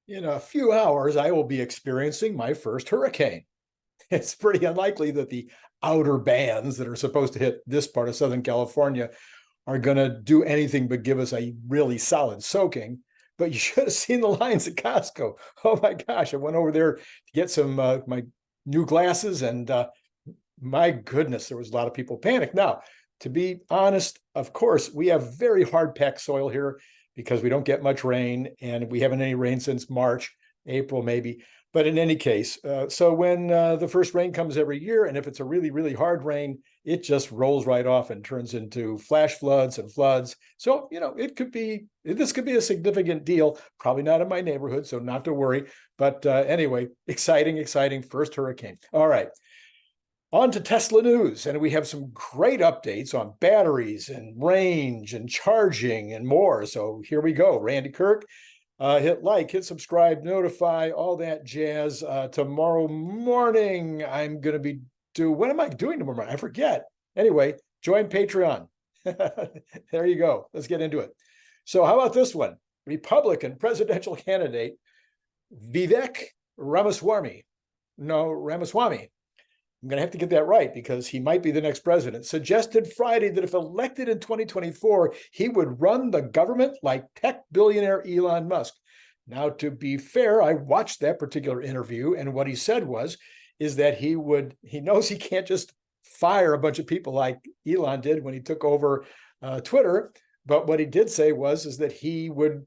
In a few hours, I will be experiencing my first hurricane. It's pretty unlikely that the outer bands that are supposed to hit this part of Southern California are going to do anything but give us a really solid soaking. But you should have seen the lines at Costco. Oh my gosh, I went over there to get some my new glasses, and my goodness, there was a lot of people panicked. Now, to be honest, of course, we have very hard packed soil here because we don't get much rain, and we haven't any rain since March, April maybe. But in any case, so when the first rain comes every year, and if it's a really, really hard rain, it just rolls right off and turns into flash floods and floods. So, this could be a significant deal. Probably not in my neighborhood, so not to worry. But anyway, exciting first hurricane. All right. On to Tesla news, and we have some great updates on batteries and range and charging and more. So here we go. Randy Kirk, hit like, hit subscribe, notify, all that jazz. Tomorrow morning, I'm going to be what am I doing tomorrow morning? I forget. Anyway, join Patreon. There you go. Let's get into it. So how about this one? Republican presidential candidate Vivek Ramaswamy. No, Ramaswamy. I'm going to have to get that right because he might be the next president, suggested Friday that if elected in 2024, he would run the government like tech billionaire Elon Musk. Now, to be fair, I watched that particular interview, and what he said is that he knows he can't just fire a bunch of people like Elon did when he took over Twitter. But what he did say is that he would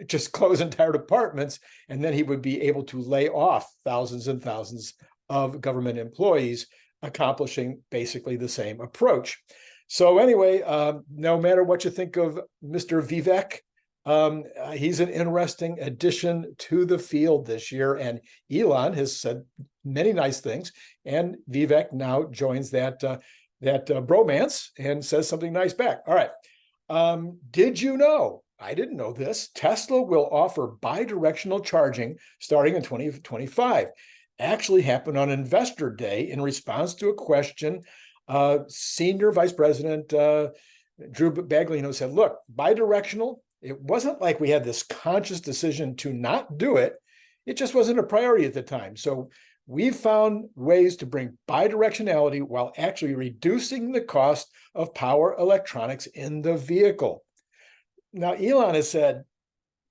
just close entire departments, and then he would be able to lay off thousands and thousands of government employees, accomplishing basically the same approach. So anyway, no matter what you think of Mr. Vivek, he's an interesting addition to the field this year. And Elon has said many nice things, and Vivek now joins that bromance and says something nice back. All right. Did you know? I didn't know this. Tesla will offer bidirectional charging starting in 2025. Actually happened on Investor Day in response to a question. Senior Vice President Drew Baglino said, look, bidirectional, it wasn't like we had this conscious decision to not do it. It just wasn't a priority at the time. So we've found ways to bring bidirectionality while actually reducing the cost of power electronics in the vehicle. Now, Elon has said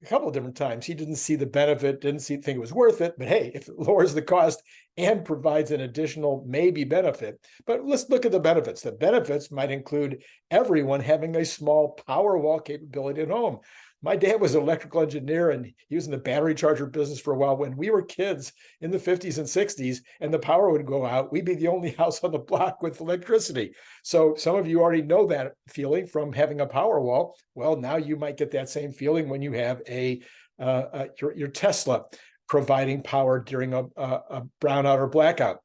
a couple of different times he didn't see the benefit, think it was worth it. But hey, if it lowers the cost and provides an additional maybe benefit. But let's look at the benefits. The benefits might include everyone having a small power wall capability at home. My dad was an electrical engineer, and he was in the battery charger business for a while. When we were kids in the 50s and 60s and the power would go out, we'd be the only house on the block with electricity. So some of you already know that feeling from having a power wall. Well, now you might get that same feeling when you have your Tesla providing power during a brownout or blackout.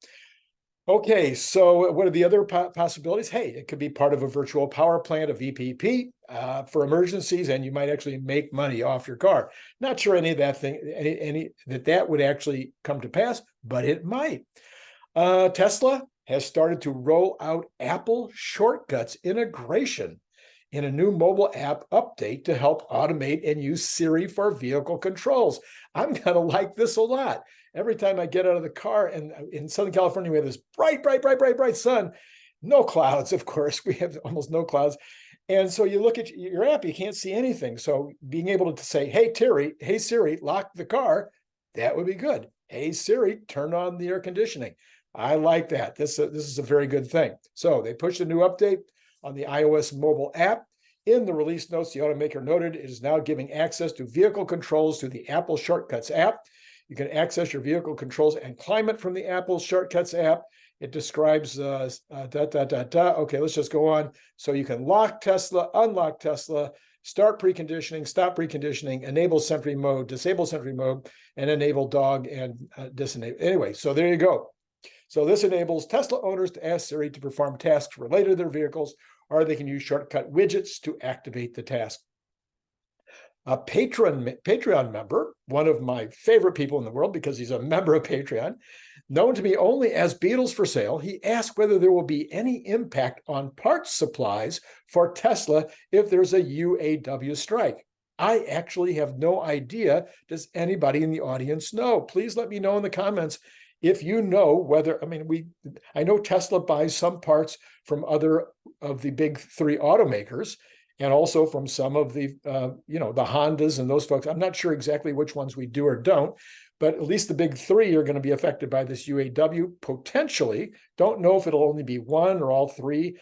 Okay, so what are the other possibilities? Hey, it could be part of a virtual power plant, a VPP, for emergencies, and you might actually make money off your car. Not sure any of that that would actually come to pass, but it might. Tesla has started to roll out Apple Shortcuts integration in a new mobile app update to help automate and use Siri for vehicle controls. I'm going to like this a lot. Every time I get out of the car, and in Southern California, we have this bright sun, no clouds, of course. We have almost no clouds. And so you look at your app, you can't see anything. So being able to say, hey, Siri, lock the car, that would be good. Hey, Siri, turn on the air conditioning. I like that. This is a very good thing. So they pushed a new update on the iOS mobile app. In the release notes, the automaker noted it is now giving access to vehicle controls through the Apple Shortcuts app. You can access your vehicle controls and climate from the Apple Shortcuts app. It describes, Okay, let's just go on. So you can lock Tesla, unlock Tesla, start preconditioning, stop preconditioning, enable Sentry mode, disable Sentry mode, and enable dog and disable. Anyway, so there you go. So this enables Tesla owners to ask Siri to perform tasks related to their vehicles, or they can use shortcut widgets to activate the task. A Patreon member, one of my favorite people in the world because he's a member of Patreon, known to me only as Beatles for Sale, he asked whether there will be any impact on parts supplies for Tesla if there's a UAW strike. I actually have no idea. Does anybody in the audience know? Please let me know in the comments if you know whether, I know Tesla buys some parts from other of the big three automakers and also from some of the, the Hondas and those folks. I'm not sure exactly which ones we do or don't, but at least the big three are going to be affected by this UAW potentially. Don't know if it'll only be one or all three.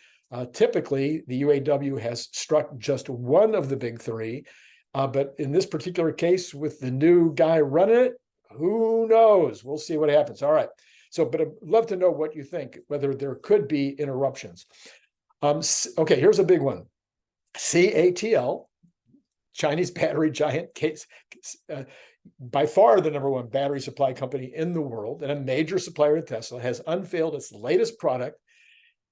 Typically, the UAW has struck just one of the big three. But in this particular case, with the new guy running it, who knows? We'll see what happens. All right. So, but I'd love to know what you think, whether there could be interruptions. Okay, here's a big one. CATL, Chinese battery giant, by far the number one battery supply company in the world and a major supplier to Tesla, has unveiled its latest product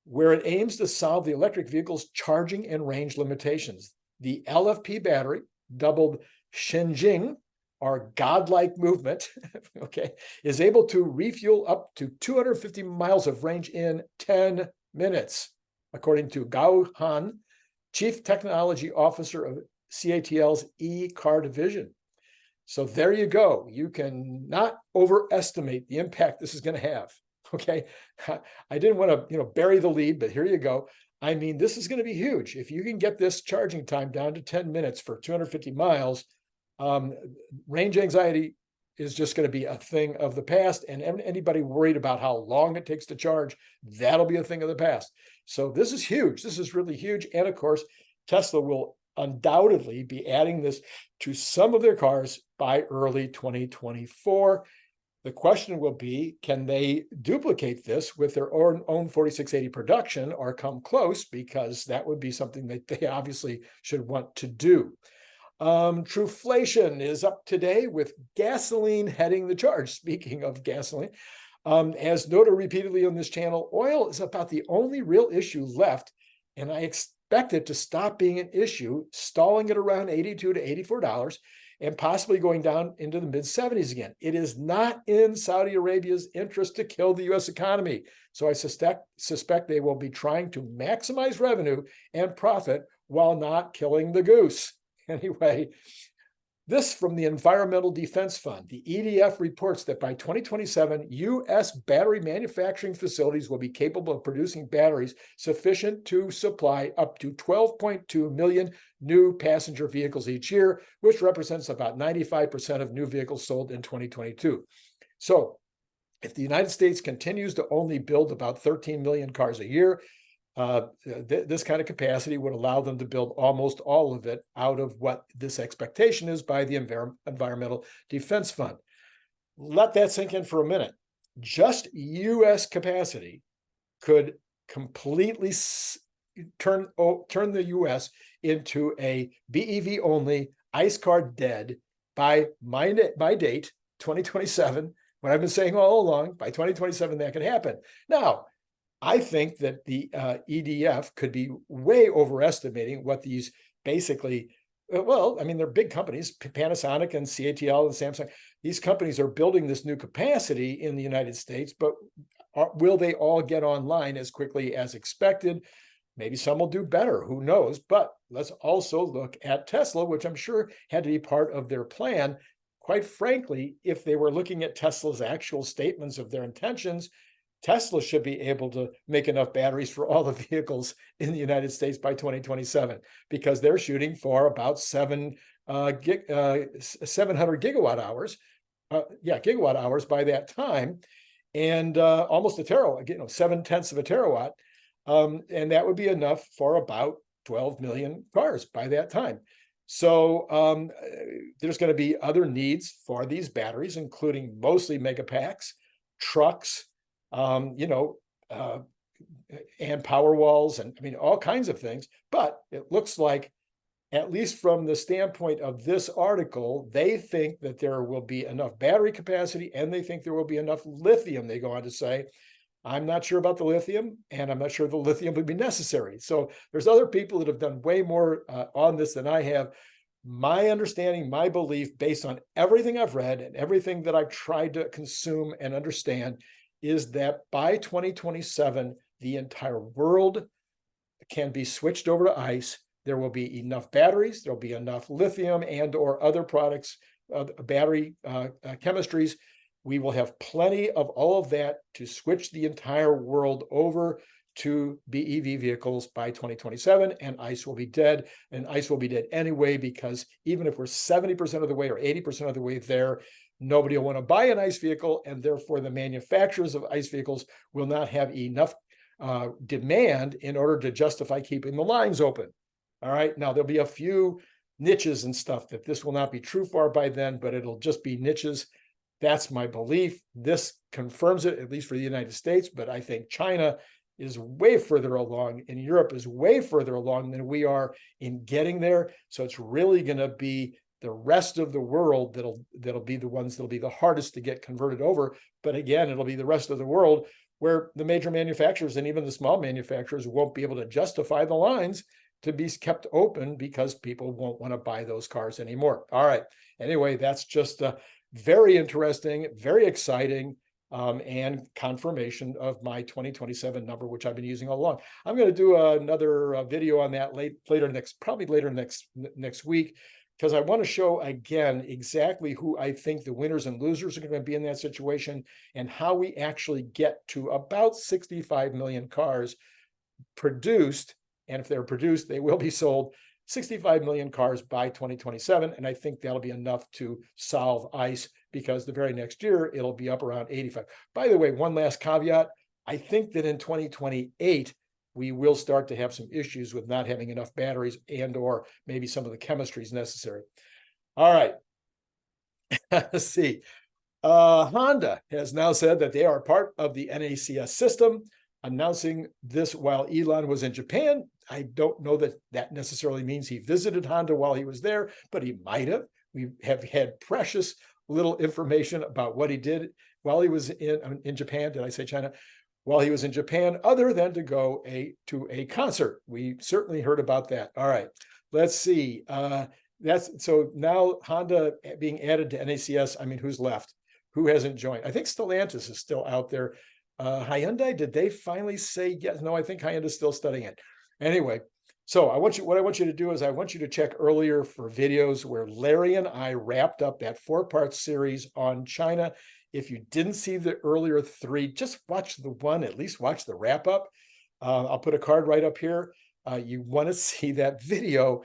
where it aims to solve the electric vehicle's charging and range limitations. The LFP battery, dubbed Shenjing, or godlike movement, okay, is able to refuel up to 250 miles of range in 10 minutes, according to Gao Han, Chief Technology Officer of CATL's e-car division. So there you go. You can not overestimate the impact this is going to have. Okay, I didn't want to bury the lead, but here you go. I mean, this is going to be huge. If you can get this charging time down to 10 minutes for 250 miles, range anxiety is just going to be a thing of the past. And anybody worried about how long it takes to charge, that'll be a thing of the past. So this is huge. This is really huge. And of course, Tesla will undoubtedly be adding this to some of their cars by early 2024. The question will be, can they duplicate this with their own 4680 production or come close? Because that would be something that they obviously should want to do. Truflation is up today with gasoline heading the charge. Speaking of gasoline, as noted repeatedly on this channel, oil is about the only real issue left, and I expect it to stop being an issue, stalling at around $82 to $84 and possibly going down into the mid-70s again. It is not in Saudi Arabia's interest to kill the U.S. economy. So I suspect they will be trying to maximize revenue and profit while not killing the goose. Anyway, this from the Environmental Defense Fund. The EDF reports that by 2027, U.S. battery manufacturing facilities will be capable of producing batteries sufficient to supply up to 12.2 million new passenger vehicles each year, which represents about 95% of new vehicles sold in 2022. So if the United States continues to only build about 13 million cars a year, this kind of capacity would allow them to build almost all of it out of what this expectation is by the Environmental Defense Fund. Let that sink in for a minute. Just U.S. capacity could completely turn the U.S. into a BEV only, ICE car dead by my date, 2027. What I've been saying all along, by 2027 that could happen. Now, I think that the EDF could be way overestimating what these basically, they're big companies, Panasonic and CATL and Samsung. These companies are building this new capacity in the United States, but will they all get online as quickly as expected? Maybe some will do better, who knows? But let's also look at Tesla, which I'm sure had to be part of their plan. Quite frankly, if they were looking at Tesla's actual statements of their intentions, Tesla should be able to make enough batteries for all the vehicles in the United States by 2027, because they're shooting for about 700 gigawatt hours. Gigawatt hours by that time, and almost a terawatt, 0.7 of a terawatt. And that would be enough for about 12 million cars by that time. So there's going to be other needs for these batteries, including mostly mega packs, trucks, and power walls, and all kinds of things. But it looks like, at least from the standpoint of this article, they think that there will be enough battery capacity, and they think there will be enough lithium. They go on to say, I'm not sure about the lithium, and I'm not sure the lithium would be necessary. So there's other people that have done way more on this than I have. My understanding, my belief, based on everything I've read and everything that I've tried to consume and understand, is that by 2027, the entire world can be switched over to ICE. there will be enough batteries, there'll be enough lithium and or other products, battery chemistries. We will have plenty of all of that to switch the entire world over to BEV vehicles by 2027, and ICE will be dead. And ICE will be dead anyway, because even if we're 70% of the way or 80% of the way there, nobody will want to buy an ICE vehicle, and therefore the manufacturers of ICE vehicles will not have enough demand in order to justify keeping the lines open. All right, now there'll be a few niches and stuff that this will not be true for by then, but it'll just be niches. That's my belief. This confirms it, at least for the United States, but I think China is way further along and Europe is way further along than we are in getting there. So it's really going to be the rest of the world that'll be the ones that'll be the hardest to get converted over. But again, it'll be the rest of the world where the major manufacturers and even the small manufacturers won't be able to justify the lines to be kept open because people won't want to buy those cars anymore. All right. Anyway, that's just very interesting, very exciting. And confirmation of my 2027 number, which I've been using all along. I'm going to do another video on that probably later next week, because I want to show again exactly who I think the winners and losers are going to be in that situation, and how we actually get to about 65 million cars produced. And if they're produced, they will be sold. 65 million cars by 2027. And I think that'll be enough to solve ICE, because the very next year, it'll be up around 85. By the way, one last caveat. I think that in 2028, we will start to have some issues with not having enough batteries and or maybe some of the chemistries necessary. All right. Let's see. Honda has now said that they are part of the NACS system, announcing this while Elon was in Japan. I don't know that that necessarily means he visited Honda while he was there, but he might have. We have had precious little information about what he did while he was in Japan. Did I say China? While he was in Japan, other than to go to a concert. We certainly heard about that. All right, let's see. So now Honda being added to NACS. I mean, who's left? Who hasn't joined? I think Stellantis is still out there. Hyundai, did they finally say yes? No, I think Hyundai's still studying it. Anyway, so what I want you to do is I want you to check earlier for videos where Larry and I wrapped up that 4-part series on China. If you didn't see the earlier 3, just watch the one, at least watch the wrap up. I'll put a card right up here. You want to see that video.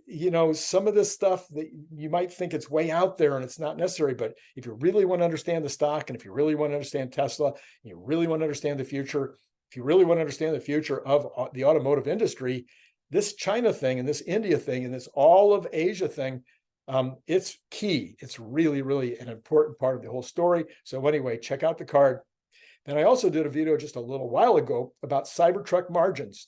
You know, some of this stuff that you might think it's way out there and it's not necessary, but if you really want to understand the stock, and if you really want to understand Tesla, you really want to understand the future, if you really want to understand the future of the automotive industry, this China thing and this India thing and this all of Asia thing, it's key. It's really, really an important part of the whole story. So anyway, check out the card. Then I also did a video just a little while ago about Cybertruck margins.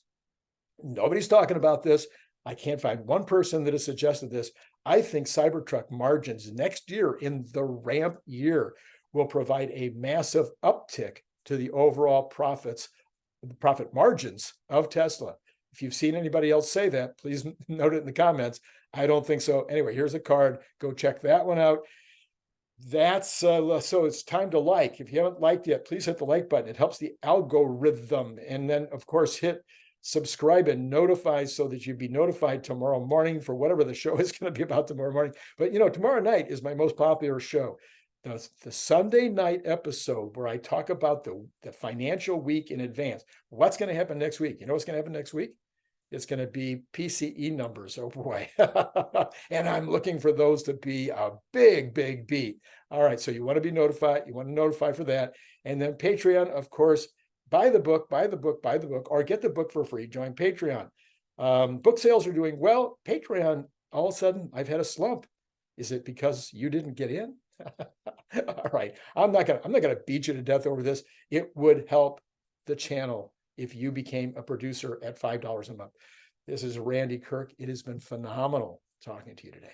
Nobody's talking about this. I can't find one person that has suggested this. I think Cybertruck margins next year, in the ramp year, will provide a massive uptick to the overall profit margins of Tesla. If you've seen anybody else say that, please note it in the comments. I don't think so. Anyway, here's a card. Go check that one out. That's so it's time to like. If you haven't liked yet, please hit the like button. It helps the algorithm. And then, of course, hit subscribe and notify so that you'd be notified tomorrow morning for whatever the show is going to be about tomorrow morning. But, you know, tomorrow night is my most popular show. The Sunday night episode where I talk about the financial week in advance. What's going to happen next week? You know what's going to happen next week? It's going to be PCE numbers. Oh, boy. And I'm looking for those to be a big, big beat. All right. So you want to be notified. You want to notify for that. And then Patreon, of course, buy the book, or get the book for free. Join Patreon. Book sales are doing well. Patreon, all of a sudden, I've had a slump. Is it because you didn't get in? All right. I'm not gonna beat you to death over this. It would help the channel if you became a producer at $5 a month. This is Randy Kirk. It has been phenomenal talking to you today.